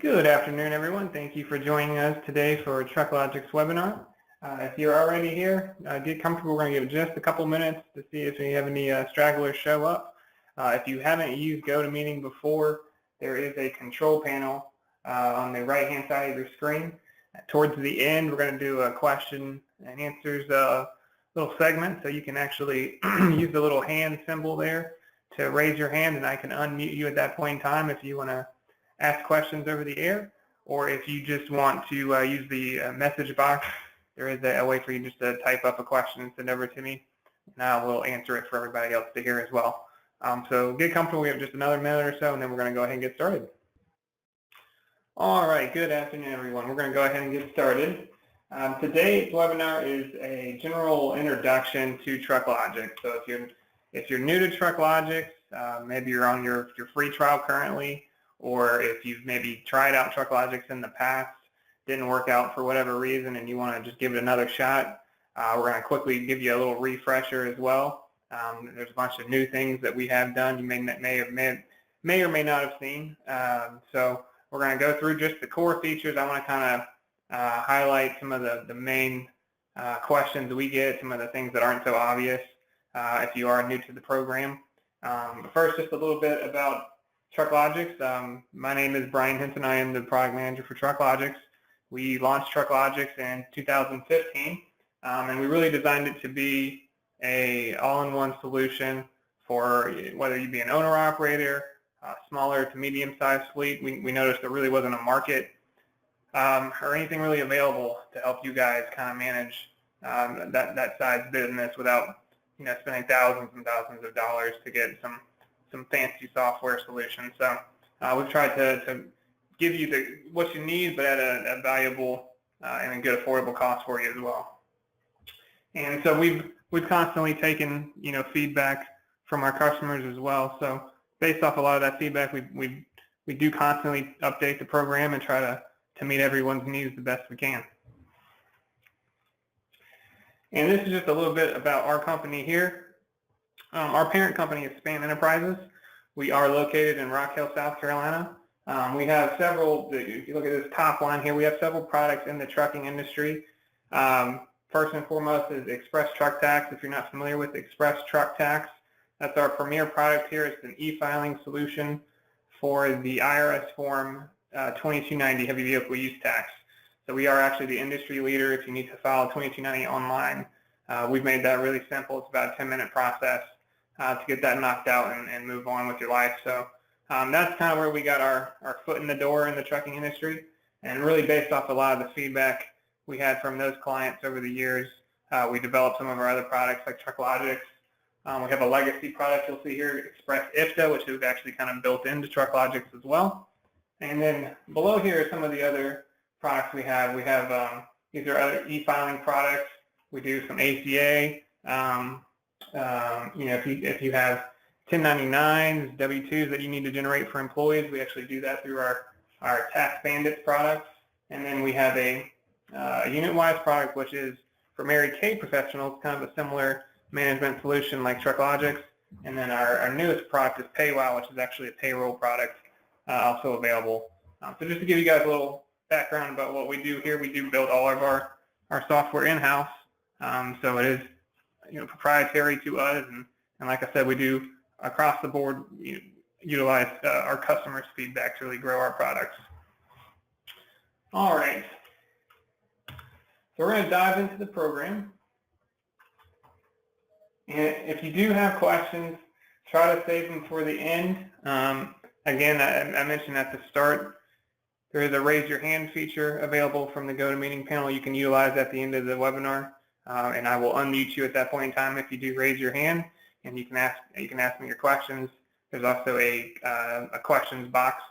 Good afternoon, everyone. Thank you for joining us today for TruckLogics webinar. If you're already here, get comfortable. We're going to give just a couple minutes to see if we have any stragglers show up. If you haven't used GoToMeeting before, there is a control panel on the right-hand side of your screen. Towards the end, we're going to do a question and answers little segment, so you can actually use the little hand symbol there to raise your hand, and I can unmute you at that point in time if you want to ask questions over the air, or if you just want to use the message box, there is a way for you just to type up a question and send over to me, and I will answer it for everybody else to hear as well. So get comfortable. We have just another minute or so, and then we're going to go ahead and get started. All right, good afternoon, everyone. We're going to go ahead and get started. Today's webinar is a general introduction to TruckLogics. So if you're new to TruckLogics, maybe you're on your free trial currently, or if you've maybe tried out TruckLogics in the past, didn't work out for whatever reason, and you want to just give it another shot, we're going to quickly give you a little refresher as well. There's a bunch of new things that we have done you may or may not have seen. So we're going to go through just the core features. I want to kind of highlight some of the main questions we get, some of the things that aren't so obvious if you are new to the program. First, just a little bit about TruckLogics. My name is Brian Hinton. I am the product manager for TruckLogics. We launched TruckLogics in 2015, and we really designed it to be a all-in-one solution for whether you be an owner-operator, smaller to medium-sized fleet. We noticed there really wasn't a market or anything really available to help you guys kind of manage that size business without spending thousands and thousands of dollars to get some fancy software solutions. So we've tried to give you what you need, but at a valuable and a good affordable cost for you as well. And so we've constantly taken feedback from our customers as well. So based off a lot of that feedback, we do constantly update the program and try to meet everyone's needs the best we can. And this is just a little bit about our company here. Our parent company is Span Enterprises. We are located in Rock Hill, South Carolina. We have several, if you look at this top line here, we have several products in the trucking industry. First and foremost is Express Truck Tax. If you're not familiar with Express Truck Tax, that's our premier product here. It's an e-filing solution for the IRS Form 2290 Heavy Vehicle Use Tax. So we are actually the industry leader if you need to file 2290 online. We've made that really simple. It's about a 10-minute process to get that knocked out and move on with your life. So that's kind of where we got our foot in the door in the trucking industry, and really based off a lot of the feedback we had from those clients over the years, we developed some of our other products like TruckLogics. We have a legacy product you'll see here, Express IFTA, which is actually kind of built into TruckLogics as well. And then below here are some of the other products we have. We have these are other e-filing products. We do some ACA. If you have 1099s, W-2s that you need to generate for employees, we actually do that through our Tax Bandits products. And then we have a unit-wise product, which is for Mary Kay professionals, kind of a similar management solution like TruckLogics. And then our newest product is PayWow, which is actually a payroll product, also available. So just to give you guys a little background about what we do here, we do build all of our software in-house. So it is proprietary to us, and like I said, we do across the board utilize our customers' feedback to really grow our products. All right, so we're going to dive into the program, and if you do have questions, try to save them for the end. Again, I mentioned at the start, there is a raise your hand feature available from the GoToMeeting panel you can utilize at the end of the webinar. And I will unmute you at that point in time if you do raise your hand, and you can ask me your questions. There's also a questions box,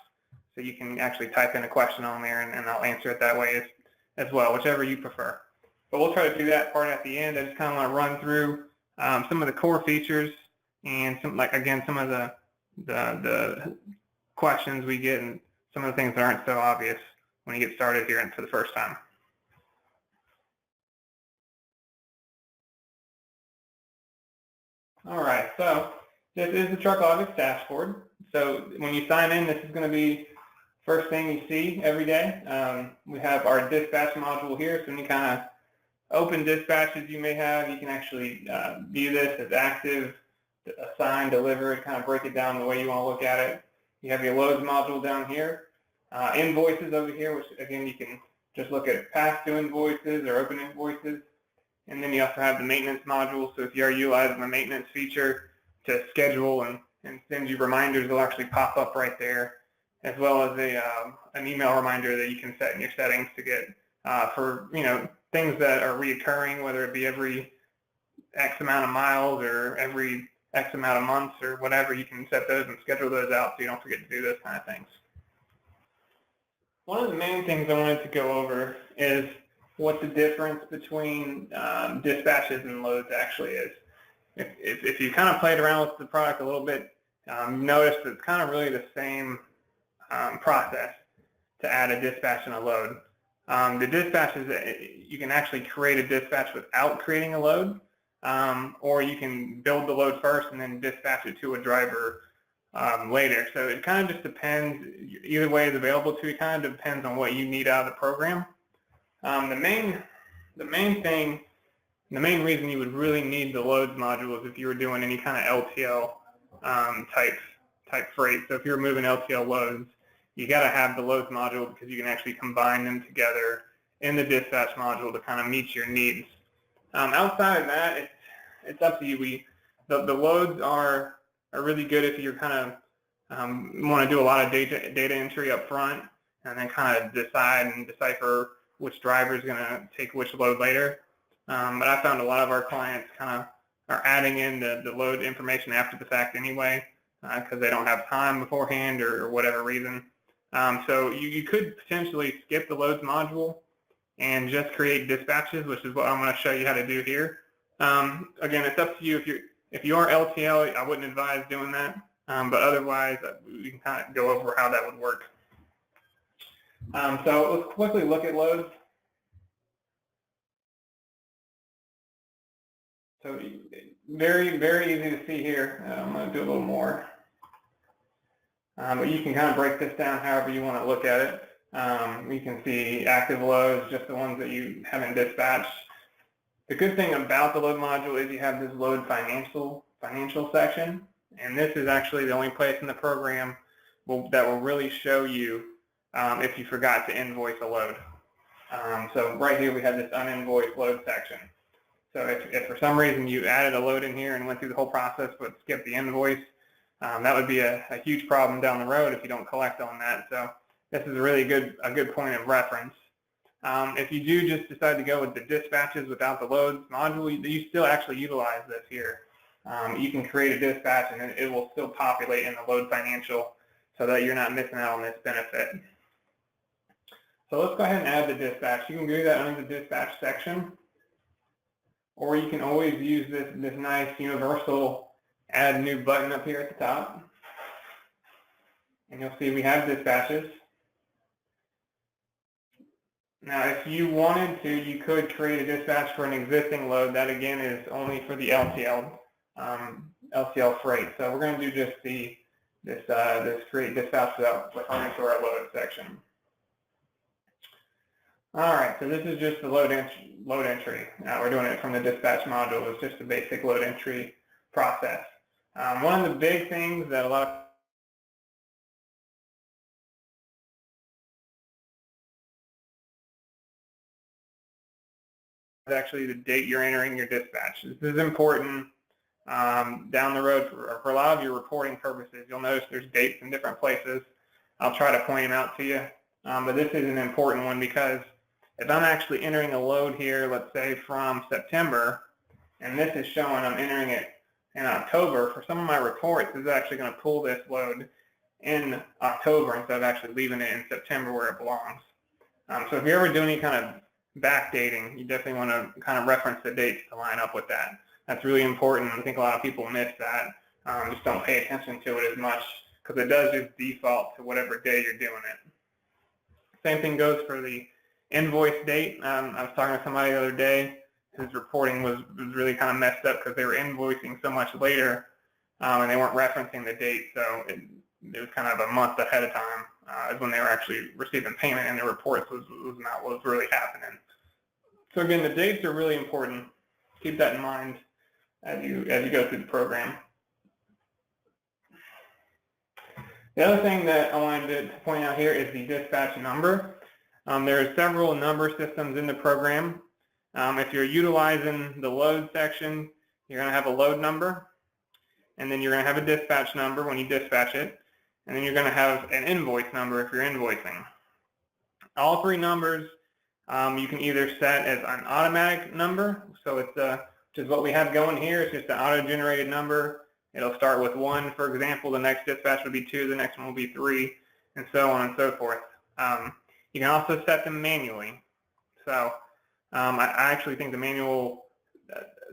so you can actually type in a question on there, and I'll answer it that way as well, whichever you prefer. But we'll try to do that part at the end. I just kind of want to run through some of the core features and some of the questions we get and some of the things that aren't so obvious when you get started here and for the first time. All right, so this is the TruckLogics dashboard. So when you sign in, this is going to be First thing you see every day, we have our dispatch module here. So any kind of open dispatches you may have, you can actually view this as active, assigned, delivered, kind of break it down the way you want to look at it. You have your loads module down here, invoices over here, which again you can just look at past due invoices or open invoices. And then you also have the maintenance module. So if you are utilizing the maintenance feature to schedule and send you reminders, they'll actually pop up right there, as well as an email reminder that you can set in your settings to get for things that are reoccurring, whether it be every X amount of miles or every X amount of months or whatever. You can set those and schedule those out so you don't forget to do those kind of things. One of the main things I wanted to go over is what the difference between dispatches and loads actually is. If you kind of played around with the product a little bit, notice that it's kind of really the same process to add a dispatch and a load. The dispatches, you can actually create a dispatch without creating a load, or you can build the load first and then dispatch it to a driver later. So it kind of just depends. Either way is available to you. It kind of depends on what you need out of the program. The main reason you would really need the loads module is if you were doing any kind of LTL type freight. So if you're moving LTL loads, you got to have the loads module because you can actually combine them together in the dispatch module to kind of meet your needs. Outside of that, it's up to you. The loads are really good if you're kind of want to do a lot of data entry up front and then kind of decide and decipher which driver is going to take which load later. But I found a lot of our clients kind of are adding in the load information after the fact anyway because they don't have time beforehand or whatever reason. So you could potentially skip the loads module and just create dispatches, which is what I'm going to show you how to do here. Again, it's up to you. If you are LTL, I wouldn't advise doing that, but otherwise we can kind of go over how that would work. So let's quickly look at loads. So very, very easy to see here. I'm going to do a little more. But you can kind of break this down however you want to look at it. You can see active loads, just the ones that you haven't dispatched. The good thing about the load module is you have this load financial section, and this is actually the only place in the program that will really show you if you forgot to invoice a load. So right here we have this uninvoiced load section. So if for some reason you added a load in here and went through the whole process but skipped the invoice, that would be a huge problem down the road if you don't collect on that. So this is a really a good point of reference. If you do just decide to go with the dispatches without the loads module, you still actually utilize this here. You can create a dispatch and it will still populate in the load financial so that you're not missing out on this benefit. So let's go ahead and add the dispatch. You can do that under the dispatch section, or you can always use this nice universal add new button up here at the top. And you'll see we have dispatches. Now, if you wanted to, you could create a dispatch for an existing load. That again is only for the LTL freight. So we're going to do just this create dispatch without referring to our load section. All right, so this is just the load entry. We're doing it from the dispatch module. It's just a basic load entry process. One of the big things that a lot of is actually the date you're entering your dispatch. This is important down the road for a lot of your reporting purposes. You'll notice there's dates in different places. I'll try to point them out to you. But this is an important one because if I'm actually entering a load here, let's say from September, and this is showing I'm entering it in October, for some of my reports, this is actually going to pull this load in October instead of actually leaving it in September where it belongs. So if you ever do any kind of backdating, you definitely want to kind of reference the dates to line up with that. That's really important. I think a lot of people miss that. Just don't pay attention to it as much because it does just default to whatever day you're doing it. Same thing goes for the invoice date. I was talking to somebody the other day. His reporting was really kind of messed up because they were invoicing so much later and they weren't referencing the date. So it was kind of a month ahead of time is when they were actually receiving payment, and the reports was not what was really happening. So again, the dates are really important. Keep that in mind as you go through the program. The other thing that I wanted to point out here is the dispatch number. There are several number systems in the program. If you're utilizing the load section, you're going to have a load number, and then you're going to have a dispatch number when you dispatch it, and then you're going to have an invoice number if you're invoicing. All three numbers you can either set as an automatic number, so it's which is what we have going here. It's just an auto-generated number. It'll start with 1, for example. The next dispatch will be 2. The next one will be 3, and so on and so forth. You can also set them manually. So I actually think the manual,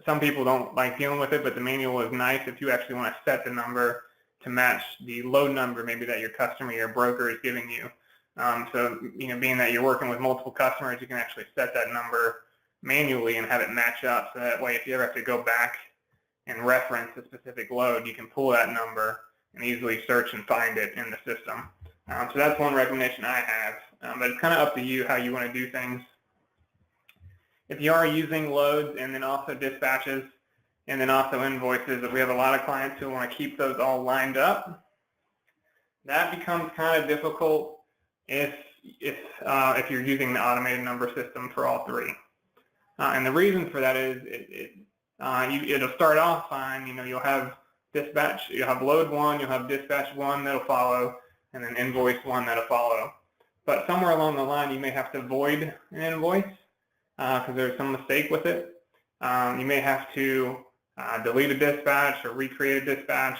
some people don't like dealing with it, but the manual is nice if you actually want to set the number to match the load number maybe that your customer, your broker is giving you. So, being that you're working with multiple customers, you can actually set that number manually and have it match up. So that way, if you ever have to go back and reference a specific load, you can pull that number and easily search and find it in the system. So that's one recommendation I have, but it's kind of up to you how you want to do things. If you are using loads and then also dispatches and then also invoices, if we have a lot of clients who want to keep those all lined up, that becomes kind of difficult if you're using the automated number system for all three. And the reason for that is it'll start off fine. You'll have dispatch, you'll have load 1, you'll have dispatch 1 that'll follow, and then invoice 1 that'll follow. But somewhere along the line, you may have to void an invoice because there's some mistake with it. You may have to delete a dispatch or recreate a dispatch.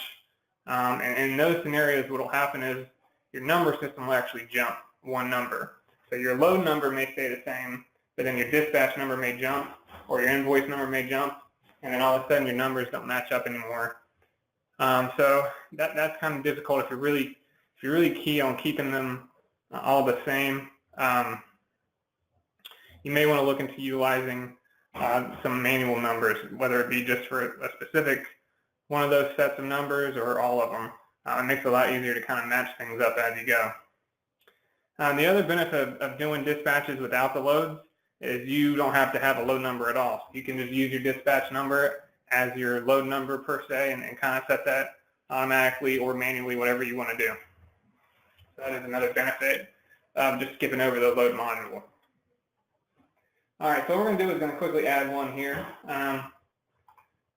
And in those scenarios, what will happen is your number system will actually jump one number. So your load number may stay the same, but then your dispatch number may jump, or your invoice number may jump, and then all of a sudden your numbers don't match up anymore. So that's kind of difficult if you're really key on keeping them all the same. You may want to look into utilizing some manual numbers, whether it be just for a specific one of those sets of numbers or all of them. It makes it a lot easier to kind of match things up as you go. The other benefit of doing dispatches without the loads is you don't have to have a load number at all. You can just use your dispatch number as your load number per se and kind of set that automatically or manually, whatever you want to do. So that is another benefit of just skipping over the load module. All right, so what we're going to do is going to quickly add one here. I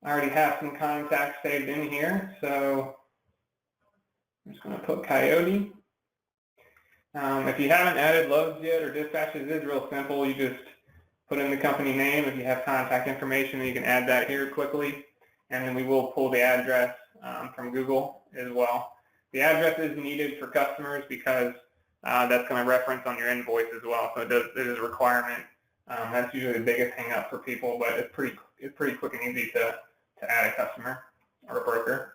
already have some contacts saved in here, so I'm just going to put Coyote. If you haven't added loads yet or dispatches, it is real simple. You just put in the company name. If you have contact information, you can add that here quickly, and then we will pull the address from Google as well. The address is needed for customers because that's going to reference on your invoice as well, so it is a requirement. That's usually the biggest hang up for people, but it's pretty quick and easy to add a customer or a broker.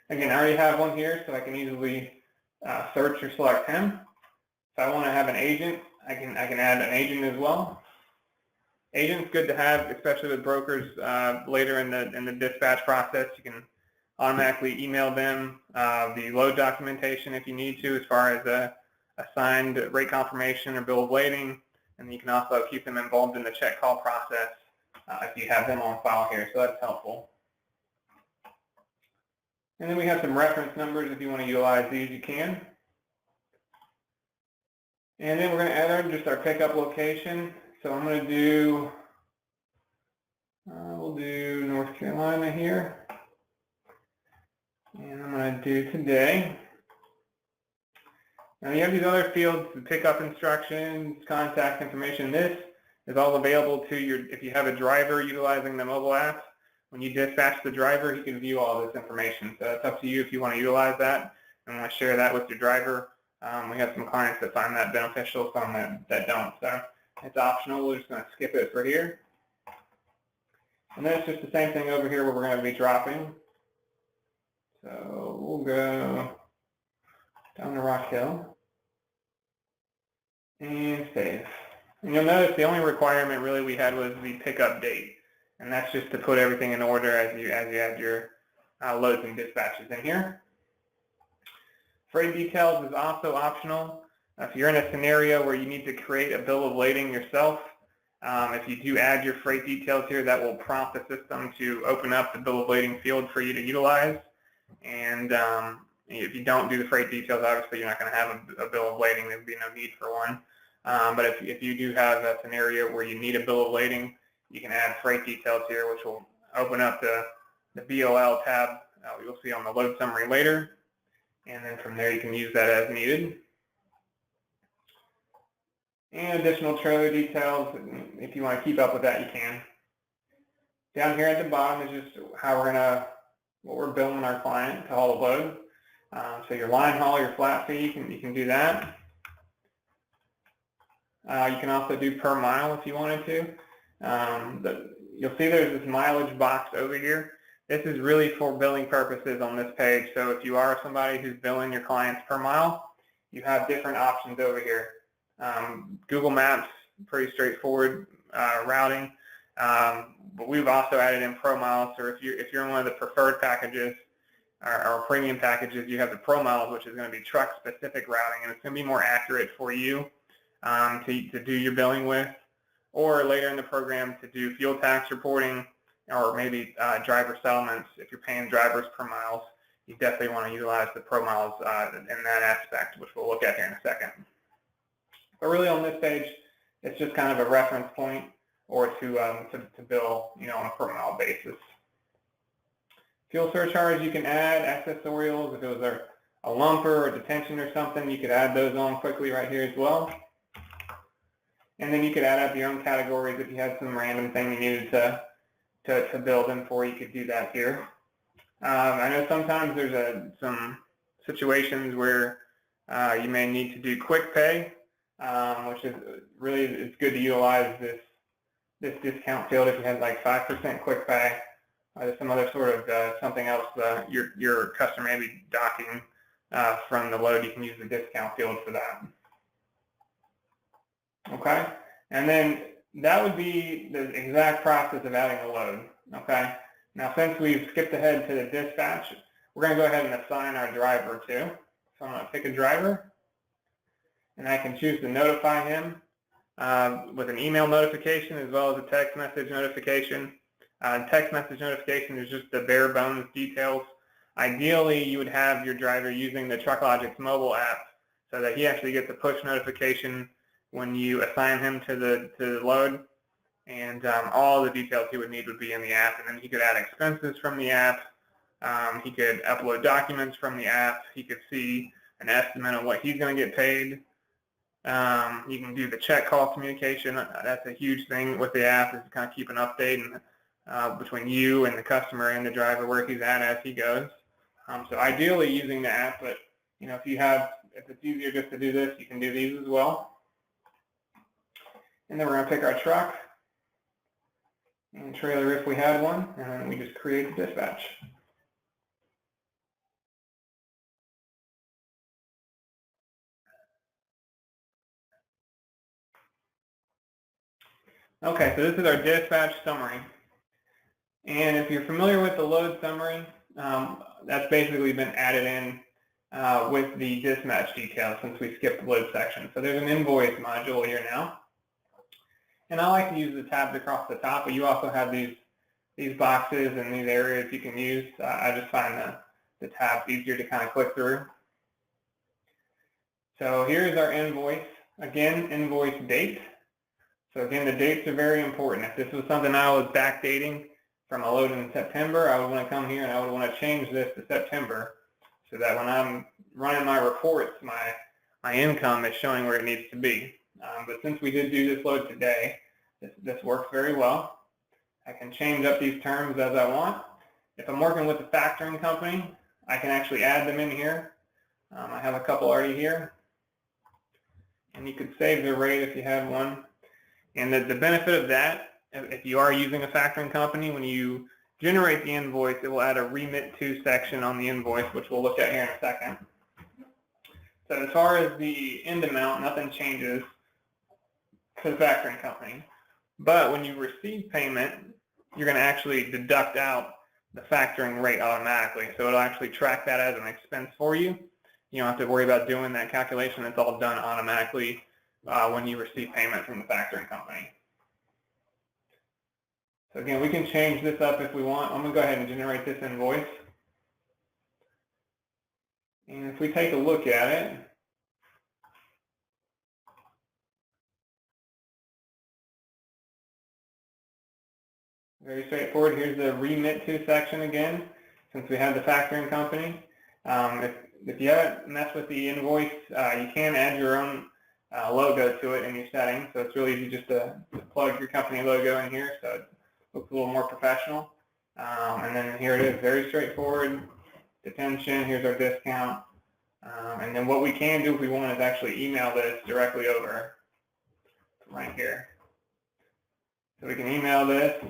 Again, I already have one here, so I can easily search or select him. If I want to have an agent, I can add an agent as well. Agent's good to have, especially with brokers later in the dispatch process. You can automatically email them the load documentation if you need to, as far as a signed rate confirmation or bill of lading, and you can also keep them involved in the check call process if you have them on file here, so that's helpful. And then we have some reference numbers. If you want to utilize these, you can. And then we're going to add just our pickup location. So I'm going to do, we'll do North Carolina here. And I'm going to do today. Now you have these other fields, the pickup instructions, contact information. This is all available to if you have a driver utilizing the mobile app. When you dispatch the driver, he can view all this information. So it's up to you if you want to utilize that and want to share that with your driver. We have some clients that find that beneficial, some that don't. So it's optional. We're just going to skip it for here. And then it's just the same thing over here where we're going to be dropping. So we'll go down to Rock Hill and save. And you'll notice the only requirement really we had was the pickup date. And that's just to put everything in order as you add your loads and dispatches in here. Freight details is also optional. If you're in a scenario where you need to create a bill of lading yourself, if you do add your freight details here, that will prompt the system to open up the bill of lading field for you to utilize. And if you don't do the freight details, obviously you're not going to have a bill of lading. There would be no need for one. But if you do have a scenario where you need a bill of lading, you can add freight details here, which will open up the BOL tab you'll see on the load summary later. And then from there you can use that as needed. And additional trailer details, if you want to keep up with that, you can. Down here at the bottom is just how what we're billing our client to haul the load. So your line haul, your flat fee, you can do that. You can also do per mile if you wanted to. You'll see there's this mileage box over here. This is really for billing purposes on this page. So if you are somebody who's billing your clients per mile, you have different options over here. Google Maps, pretty straightforward routing. But we've also added in pro miles. So if you're in one of the preferred packages or premium packages, you have the pro miles, which is going to be truck specific routing, and it's going to be more accurate for you to do your billing with, or later in the program to do fuel tax reporting, or maybe driver settlements. If you're paying drivers per miles, you definitely want to utilize the pro miles in that aspect, which we'll look at here in a second. But really on this page, it's just kind of a reference point or to bill, on a per mile basis. Fuel surcharge you can add, accessorials, if it was a lumper or detention or something, you could add those on quickly right here as well. And then you could add up your own categories if you had some random thing you needed to build in for, you could do that here. I know sometimes there's some situations where you may need to do quick pay, which is really, it's good to utilize this discount field if you had like 5% quick pay. There's some other sort of something else your customer may be docking from the load. You can use the discount field for that. Okay, and then that would be the exact process of adding a load. Okay, now since we've skipped ahead to the dispatch, we're going to go ahead and assign our driver too. So I'm going to pick a driver, and I can choose to notify him with an email notification as well as a text message notification. Text message notification is just the bare bones details. Ideally, you would have your driver using the TruckLogics mobile app so that he actually gets a push notification when you assign him to the load, and all the details he would need would be in the app. And then he could add expenses from the app. He could upload documents from the app. He could see an estimate of what he's going to get paid. You can do the check call communication. That's a huge thing with the app, is to kind of keep an update between you and the customer and the driver where he's at as he goes. So ideally using the app, but if it's easier just to do this, you can do these as well. And then we're going to pick our truck and trailer if we had one, and then we just create the dispatch. Okay, so this is our dispatch summary. And if you're familiar with the load summary, that's basically been added in with the dispatch details since we skipped the load section. So there's an invoice module here now. And I like to use the tabs across the top, but you also have these boxes and these areas you can use. I just find the tabs easier to kind of click through. So here's our invoice. Again, invoice date. So again, the dates are very important. If this was something I was backdating from a load in September, I would want to come here and I would want to change this to September so that when I'm running my reports, my income is showing where it needs to be. But since we did do this load today, this works very well. I can change up these terms as I want. If I'm working with a factoring company, I can actually add them in here. I have a couple already here. And you could save the rate if you have one. And the benefit of that, if you are using a factoring company, when you generate the invoice, it will add a remit to section on the invoice, which we'll look at here in a second. So as far as the end amount, nothing changes to the factoring company. But when you receive payment, you're going to actually deduct out the factoring rate automatically. So it'll actually track that as an expense for you. you don't have to worry about doing that calculation. It's all done automatically when you receive payment from the factoring company. So again, we can change this up if we want. I'm going to go ahead and generate this invoice. And if we take a look at it, very straightforward. Here's the remit to section again, since we have the factoring company. If you haven't messed with the invoice, you can add your own logo to it in your settings. So it's really easy just to plug your company logo in here so it looks a little more professional. And then here it is, very straightforward. Detention, here's our discount. And then what we can do if we want is actually email this directly over right here. So we can email this.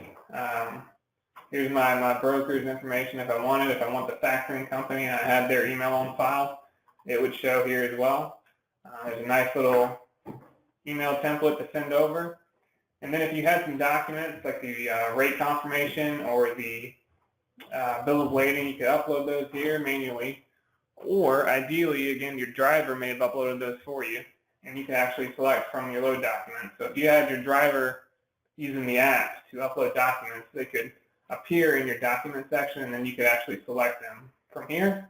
Here's my broker's information if I want it. If I want the factoring company and I have their email on file, it would show here as well. There's a nice little email template to send over. And then if you had some documents like the rate confirmation or the bill of lading, you could upload those here manually. Or ideally, again, your driver may have uploaded those for you, and you can actually select from your load documents. So if you had your driver using the app to upload documents, they could appear in your document section, and then you could actually select them from here,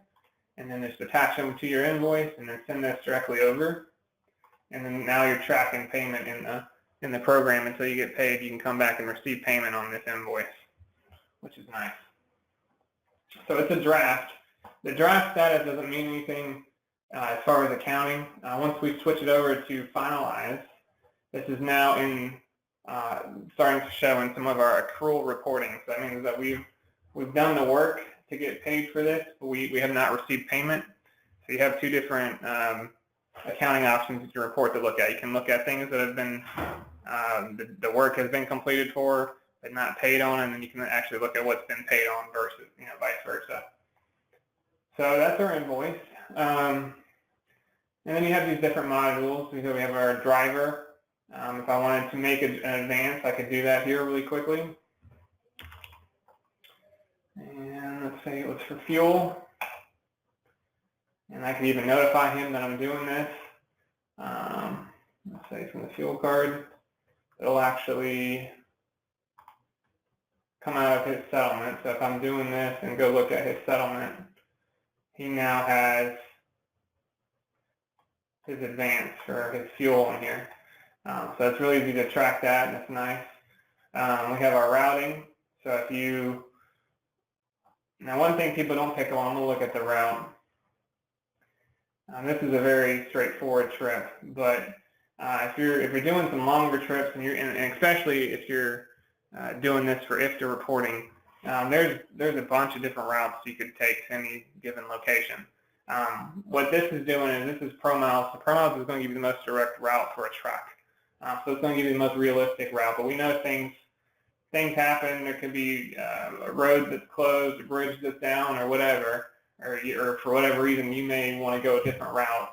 and then just attach them to your invoice, and then send this directly over. And then now you're tracking payment in the program until you get paid. You can come back and receive payment on this invoice, which is nice. So it's a draft. The draft status doesn't mean anything as far as accounting. Once we switch it over to finalize, this is now in starting to show in some of our accrual reporting. So that means that we've done the work to get paid for this, but we have not received payment. So you have two different accounting options you can report to look at. You can look at things that have been, the work has been completed for, but not paid on, and then you can actually look at what's been paid on versus, vice versa. So that's our invoice. And then you have these different modules. So we have our driver. If I wanted to make an advance, I could do that here really quickly. And let's say it was for fuel. And I can even notify him that I'm doing this. Let's say from the fuel card, it'll actually come out of his settlement. So if I'm doing this and go look at his settlement, he now has his advance for his fuel in here. So it's really easy to track that, and it's nice. We have our routing. So if you, now one thing people don't pick on, we'll look at the route. This is a very straightforward trip, but if you're doing some longer trips, and especially if you're doing this for IFTA reporting, there's a bunch of different routes you could take to any given location. What this is doing is this is ProMiles. So ProMiles is going to give you the most direct route for a truck. So it's going to give you the most realistic route. But we know things happen. There could be a road that's closed, a bridge that's down, or whatever, or for whatever reason you may want to go a different route.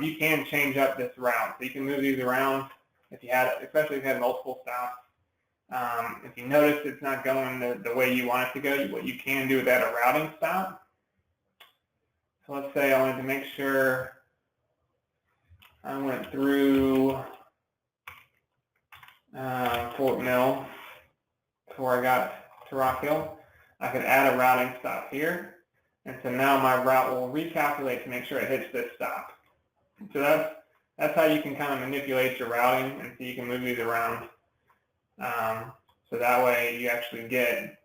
You can change up this route. So you can move these around if you had, especially if you had multiple stops. If you notice it's not going the way you want it to go, what you can do is add a routing stop. So let's say I wanted to make sure I went through Fort Mill before I got to Rock Hill. I could add a routing stop here, and so now my route will recalculate to make sure it hits this stop. So that's how you can kind of manipulate your routing, and so you can move these around. So that way you actually get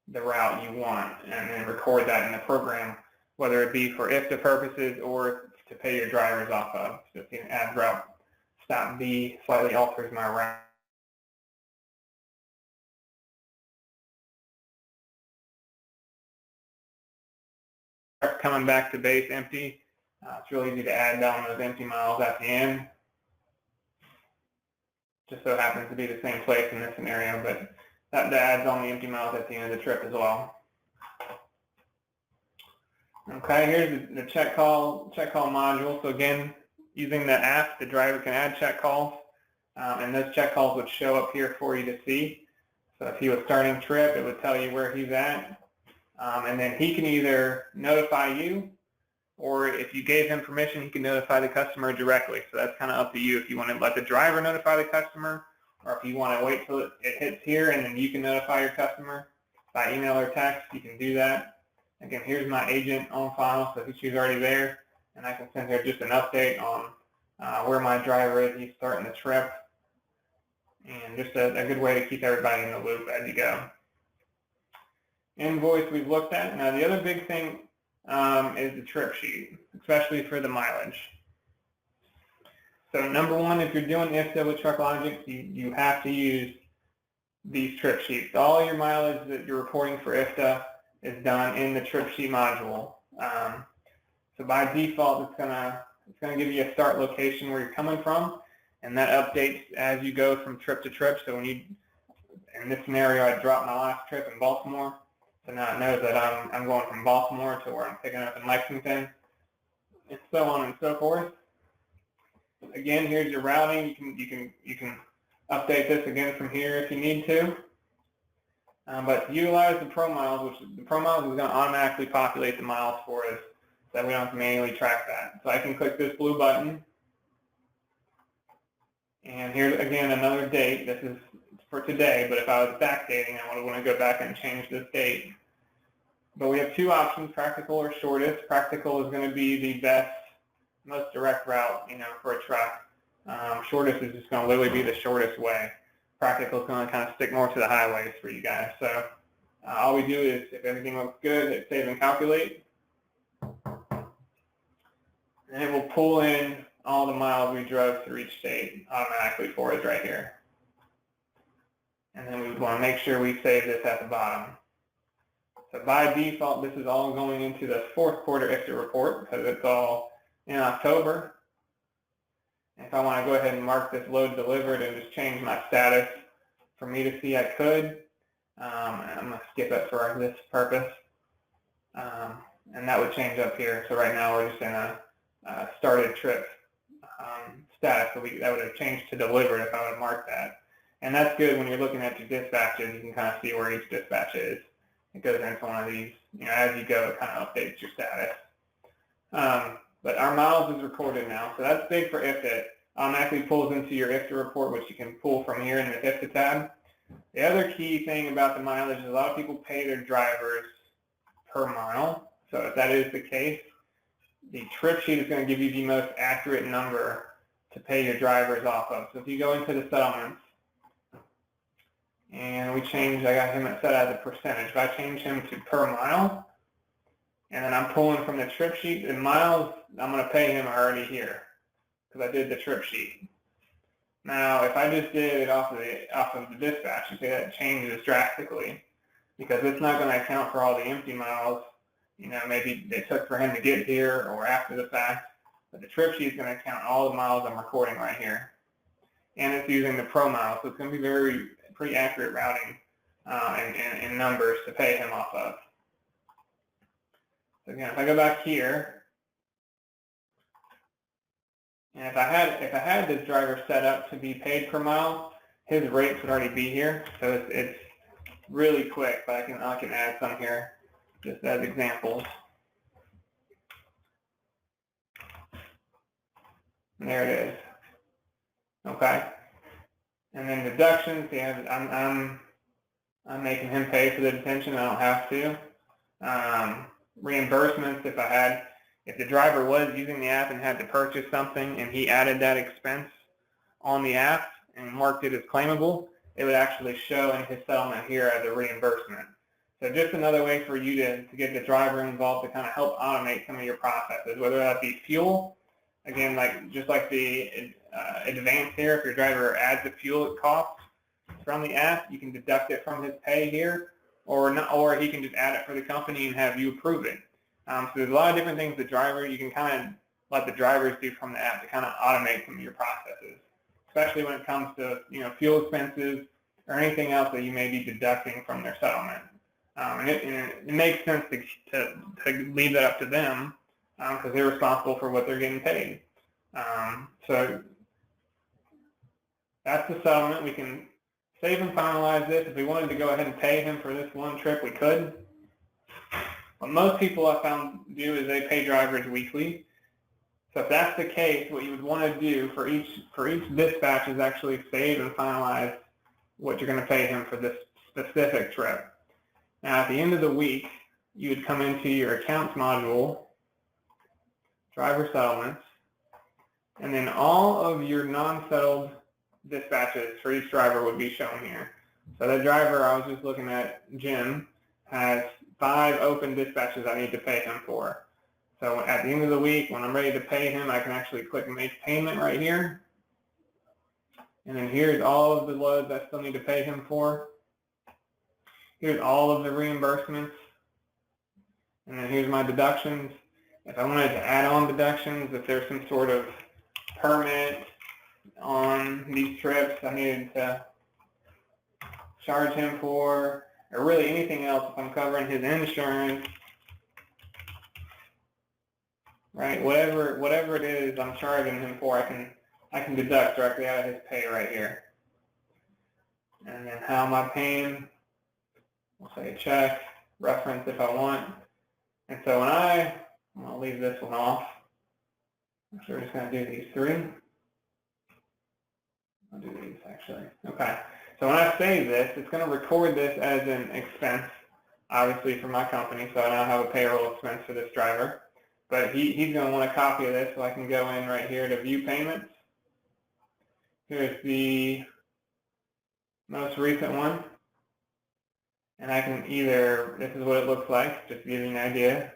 the route you want and then record that in the program, whether it be for IFTA purposes or to pay your drivers off of. So if you add route stop B, slightly alters my route. Coming back to base empty, it's really easy to add down those empty miles at the end. Just so happens to be the same place in this scenario, but that adds on the empty miles at the end of the trip as well. Okay, here's the check call module. So again, using the app, the driver can add check calls, and those check calls would show up here for you to see. So if he was starting trip, it would tell you where he's at, and then he can either notify you or if you gave him permission, he can notify the customer directly. So that's kind of up to you if you want to let the driver notify the customer, or if you want to wait till it hits here and then you can notify your customer by email or text, you can do that. Again, here's my agent on file, so she's already there, and I can send her just an update on where my driver is. He's starting the trip, and just a good way to keep everybody in the loop as you go. Invoice we've looked at. Now the other big thing is the trip sheet, especially for the mileage. So number one, if you're doing IFTA with TruckLogics, you have to use these trip sheets. All your mileage that you're reporting for IFTA is done in the trip sheet module. So by default, it's gonna give you a start location where you're coming from, and that updates as you go from trip to trip. So when you, in this scenario, I dropped my last trip in Baltimore, so now it knows that I'm going from Baltimore to where I'm picking up in Lexington, and so on and so forth. Again, here's your routing. You can update this again from here if you need to. But to utilize the Pro Miles, which the Pro Miles is going to automatically populate the miles for us, so that we don't have to manually track that. So I can click this blue button, and here's again another date. This is for today, but if I was backdating, I would want to go back and change this date. But we have two options: practical or shortest. Practical is going to be the best, most direct route, for a truck. Shortest is just going to literally be the shortest way. Practical is going to kind of stick more to the highways for you guys. So all we do is, if everything looks good, hit save and calculate, and it will pull in all the miles we drove through each state automatically for us right here. And then we want to make sure we save this at the bottom. So by default, this is all going into the fourth quarter IFTA report because it's all in October. If I want to go ahead and mark this load delivered and just change my status for me to see, I could. I'm going to skip it for this purpose. And that would change up here. So right now we're just in a started trip status. So that would have changed to delivered if I would have marked that. And that's good when you're looking at your dispatches. You can kind of see where each dispatch is. It goes into one of these, as you go, it kind of updates your status. But our miles is recorded now, so that's big for IFTA. It automatically pulls into your IFTA report, which you can pull from here in the IFTA tab. The other key thing about the mileage is a lot of people pay their drivers per mile. So if that is the case, the trip sheet is going to give you the most accurate number to pay your drivers off of. So if you go into the settlements, and I got him set as a percentage. If I change him to per mile, and then I'm pulling from the trip sheet, in miles, I'm going to pay him already here because I did the trip sheet. Now, if I just did it off of the dispatch, you see that changes drastically because it's not going to account for all the empty miles, maybe they took for him to get here or after the fact. But the trip sheet is going to count all the miles I'm recording right here. And it's using the Pro Miles, so it's going to be pretty accurate routing and numbers to pay him off of. So again, if I go back here, and if I had this driver set up to be paid per mile, his rates would already be here. So it's really quick, but I can add some here just as examples. And there it is. Okay. And then deductions, I'm making him pay for the detention. I don't have to. Reimbursements, if the driver was using the app and had to purchase something and he added that expense on the app and marked it as claimable, it would actually show in his settlement here as a reimbursement. So just another way for you to get the driver involved to kind of help automate some of your processes, whether that be fuel. Again, just like the advance here, if your driver adds the fuel cost from the app, you can deduct it from his pay here, or he can just add it for the company and have you approve it. So there's a lot of different things you can kind of let the drivers do from the app to kind of automate some of your processes, especially when it comes to fuel expenses or anything else that you may be deducting from their settlement. And it makes sense to leave that up to them because they're responsible for what they're getting paid. So that's the settlement. We can save and finalize this. If we wanted to go ahead and pay him for this one trip, we could. What most people I found do is they pay drivers weekly. So if that's the case, what you would want to do for each dispatch is actually save and finalize what you're going to pay him for this specific trip. Now at the end of the week, you would come into your accounts module, driver settlements, and then all of your non-settled dispatches for each driver would be shown here. So that driver I was just looking at, Jim, has 5 open dispatches I need to pay him for. So at the end of the week, when I'm ready to pay him, I can actually click Make Payment right here. And then here's all of the loads I still need to pay him for. Here's all of the reimbursements. And then here's my deductions. If I wanted to add on deductions, if there's some sort of permit on these trips I needed to charge him for, or really anything else, if I'm covering his insurance, right? Whatever it is I'm charging him for, I can deduct directly out of his pay right here. And then how am I paying? We'll say a check, reference if I want. And so when I'll leave this one off. Actually, we're just going to do these 3. I'll do these actually. Okay. So when I save this, it's going to record this as an expense, obviously for my company. So I now have a payroll expense for this driver. But he's going to want a copy of this, so I can go in right here to view payments. Here's the most recent one. And I can either, this is what it looks like, just to give you an idea.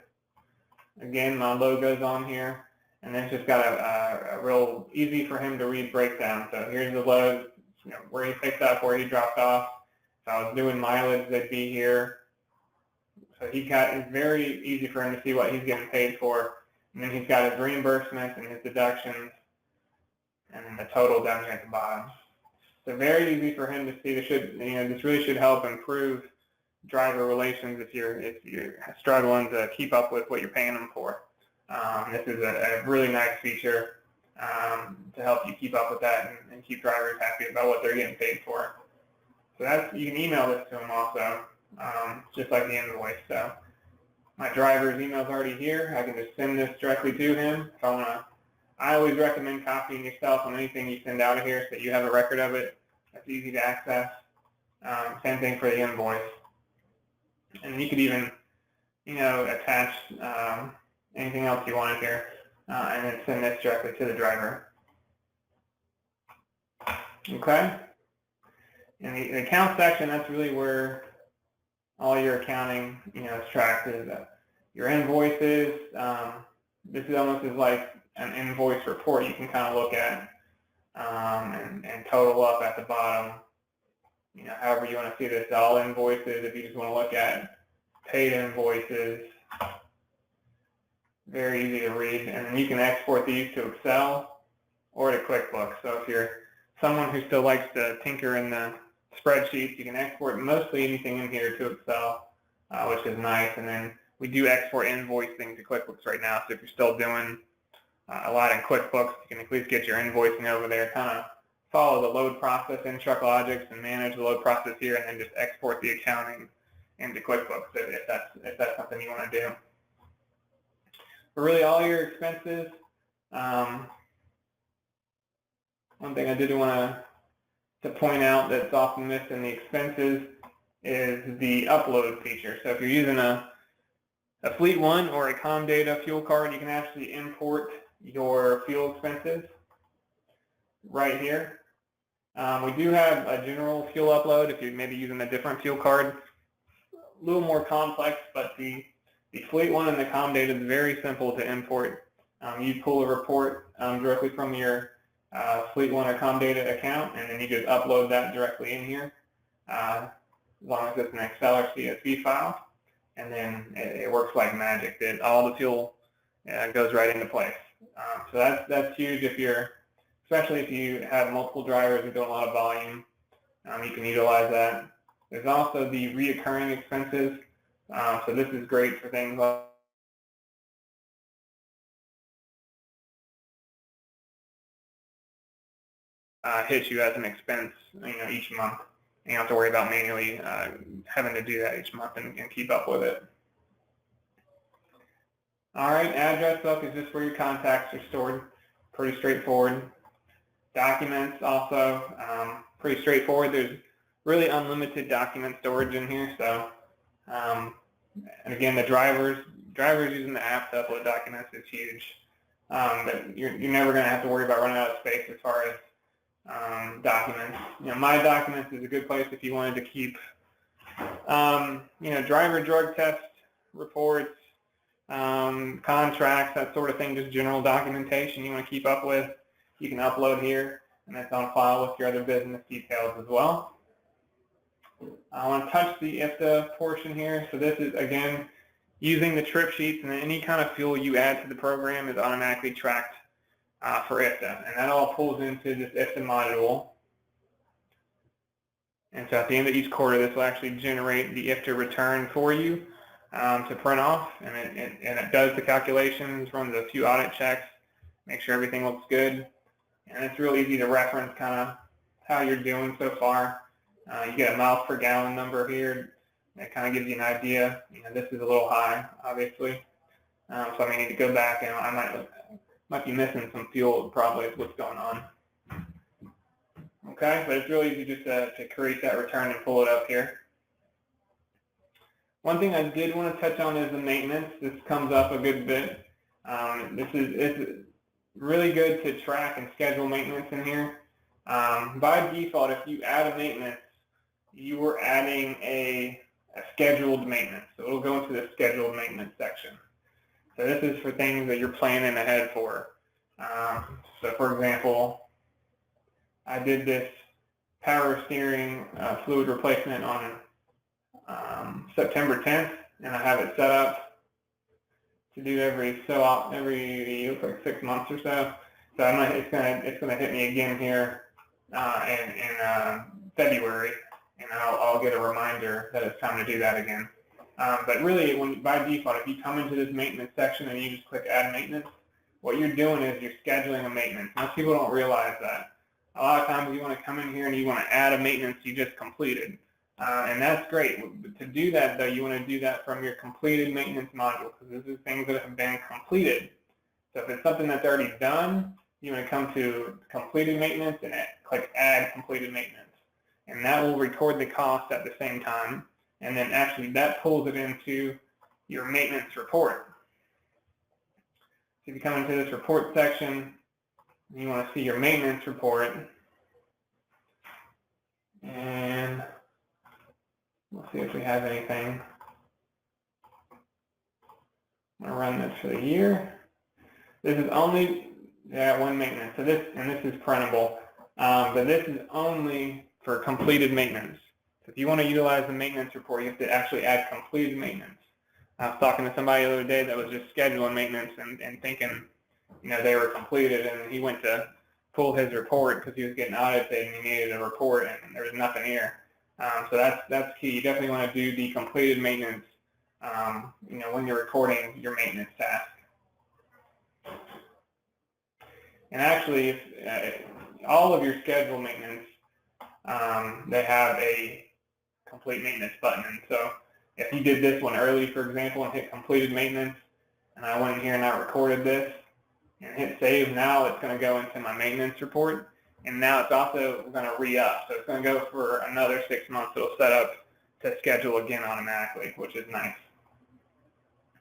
Again, my logo's on here. And then it's just got a real easy for him to read breakdown. So here's the load, where he picked up, where he dropped off. If I was doing mileage, they'd be here. So it's very easy for him to see what he's getting paid for. And then he's got his reimbursements and his deductions, and then the total down here at the bottom. So very easy for him to see. This really should help improve driver relations if you're struggling to keep up with what you're paying them for. This is a really nice feature to help you keep up with that and keep drivers happy about what they're getting paid for. So you can email this to them also, just like the invoice. So my driver's email is already here. I can just send this directly to him. If I always recommend copying yourself on anything you send out of here so that you have a record of it. That's easy to access. Same thing for the invoice. And you could even, attach anything else you wanted here, and then send this directly to the driver. Okay? In the account section, that's really where all your accounting, is tracked. Your invoices. This is almost as like an invoice report you can kind of look at and total up at the bottom. However you want to see this, all invoices. If you just want to look at paid invoices, very easy to read, and then you can export these to Excel or to QuickBooks. So if you're someone who still likes to tinker in the spreadsheets, you can export mostly anything in here to Excel, which is nice. And then we do export invoicing to QuickBooks right now. So if you're still doing a lot in QuickBooks, you can at least get your invoicing over there, kind of follow the load process in TruckLogics and manage the load process here, and then just export the accounting into QuickBooks if that's something you want to do. For really all your expenses, one thing I did want to point out that's often missed in the expenses is the upload feature. So if you're using a Fleet One or a Comdata fuel card, you can actually import your fuel expenses right here. We do have a general fuel upload if you're maybe using a different fuel card. A little more complex, but the Fleet One and the Comdata is very simple to import. You pull a report directly from your Fleet One or Comdata account, and then you just upload that directly in here, as long as it's an Excel or CSV file, and then it works like magic. All the fuel goes right into place. So that's huge especially if you have multiple drivers who do a lot of volume. You can utilize that. There's also the reoccurring expenses. So this is great for things like hit you as an expense, each month. You don't have to worry about manually having to do that each month and keep up with it. All right, address book is just where your contacts are stored. Pretty straightforward. Documents also pretty straightforward. There's really unlimited document storage in here. So, and again, the drivers using the app to upload documents is huge. But you're never going to have to worry about running out of space as far as documents. My documents is a good place if you wanted to keep, driver drug test reports, contracts, that sort of thing, just general documentation you want to keep up with. You can upload here, and that's on file with your other business details as well. I want to touch the IFTA portion here. So this is, again, using the trip sheets, and any kind of fuel you add to the program is automatically tracked for IFTA. And that all pulls into this IFTA module. And so at the end of each quarter, this will actually generate the IFTA return for you to print off. And it does the calculations, runs a few audit checks, make sure everything looks good. And it's real easy to reference kind of how you're doing so far. You get a miles per gallon number here. That kind of gives you an idea. This is a little high, obviously. So I may need to go back, and I might be missing some fuel, probably is what's going on. Okay, but it's really easy just to create that return and pull it up here. One thing I did want to touch on is the maintenance. This comes up a good bit. It's really good to track and schedule maintenance in here. By default, if you add a maintenance, you are adding a scheduled maintenance. So it'll go into the scheduled maintenance section. So this is for things that you're planning ahead for. So for example, I did this power steering fluid replacement on September 10th, and I have it set up to do every like 6 months or so. So it's gonna hit me again here in February, and I'll get a reminder that it's time to do that again. But really, by default, if you come into this maintenance section and you just click Add Maintenance, what you're doing is you're scheduling a maintenance. Most people don't realize that. A lot of times you want to come in here and you want to add a maintenance you just completed. And that's great. But to do that, though, you want to do that from your completed maintenance module, because this is things that have been completed. So if it's something that's already done, you want to come to completed maintenance and click Add Completed Maintenance. And that will record the cost at the same time. And then actually that pulls it into your maintenance report. So if you come into this report section, you want to see your maintenance report. And we'll see if we have anything. I'm going to run this for the year. This is only one maintenance. So this is printable, but this is only for completed maintenance. So if you want to utilize the maintenance report, you have to actually add completed maintenance. I was talking to somebody the other day that was just scheduling maintenance and thinking, they were completed, and he went to pull his report because he was getting audited and he needed a report, and there was nothing here. So that's key. You definitely want to do the completed maintenance, when you're recording your maintenance task. And actually, if all of your scheduled maintenance, they have a complete maintenance button. And so if you did this one early, for example, and hit completed maintenance, and I went in here and I recorded this and hit save, now it's going to go into my maintenance report. And now it's also going to re-up. So it's going to go for another 6 months. It'll set up to schedule again automatically, which is nice.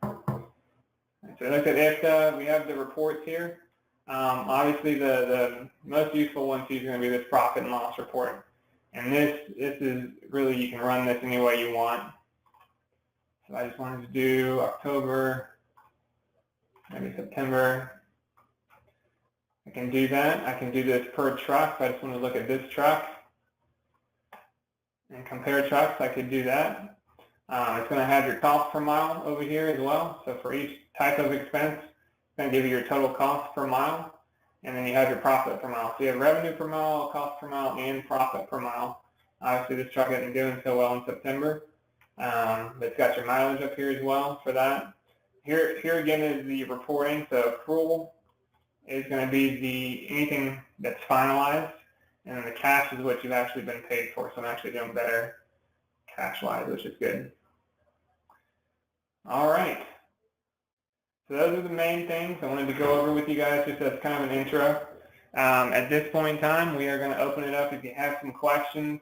So look at IFTA. We have the reports here. Obviously, the most useful one to you is going to be this profit and loss report. And this is really, you can run this any way you want. So I just wanted to do October, maybe September. I can do that. I can do this per truck. If I just want to look at this truck and compare trucks, I could do that. It's going to have your cost per mile over here as well. So for each type of expense, it's going to give you your total cost per mile. And then you have your profit per mile. So you have revenue per mile, cost per mile, and profit per mile. Obviously, this truck isn't doing so well in September. But it's got your mileage up here as well for that. Here again is the reporting. So accrual is going to be anything that's finalized, and then the cash is what you've actually been paid for. So I'm actually doing better cash-wise, which is good. All right. So those are the main things I wanted to go over with you guys just as kind of an intro. At this point in time, we are going to open it up. If you have some questions,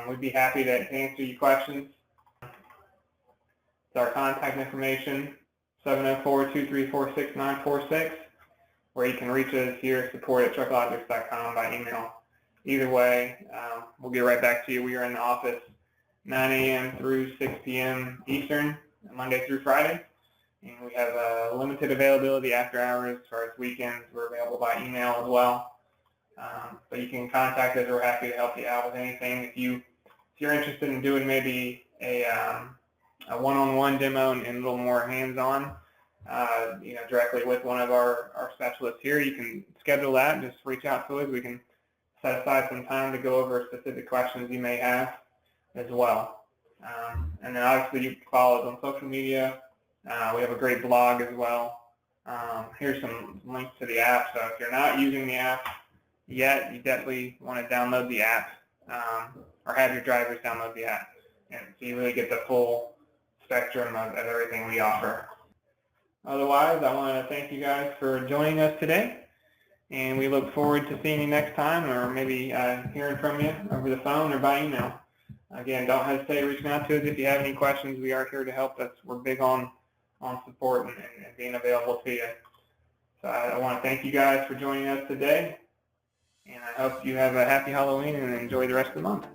we'd be happy to answer your questions. It's our contact information, 704-234-6946, where you can reach us here at support@trucklogics.com by email. Either way, we'll get right back to you. We are in the office 9 a.m. through 6 p.m. Eastern, Monday through Friday. And we have limited availability after hours. As far as weekends, we're available by email as well. But you can contact us. We're happy to help you out with anything. If you're interested in doing maybe a one-on-one demo and a little more hands-on, directly with one of our specialists here, you can schedule that. Just reach out to us. We can set aside some time to go over specific questions you may have as well. And then obviously you can follow us on social media. We have a great blog as well. Here's some links to the app. So if you're not using the app yet, you definitely want to download the app or have your drivers download the app. And so you really get the full spectrum of everything we offer. Otherwise, I want to thank you guys for joining us today. And we look forward to seeing you next time, or maybe hearing from you over the phone or by email. Again, don't hesitate reaching out to us if you have any questions. We are here to help. We're big on support and being available to you. So I want to thank you guys for joining us today, and I hope you have a happy Halloween and enjoy the rest of the month.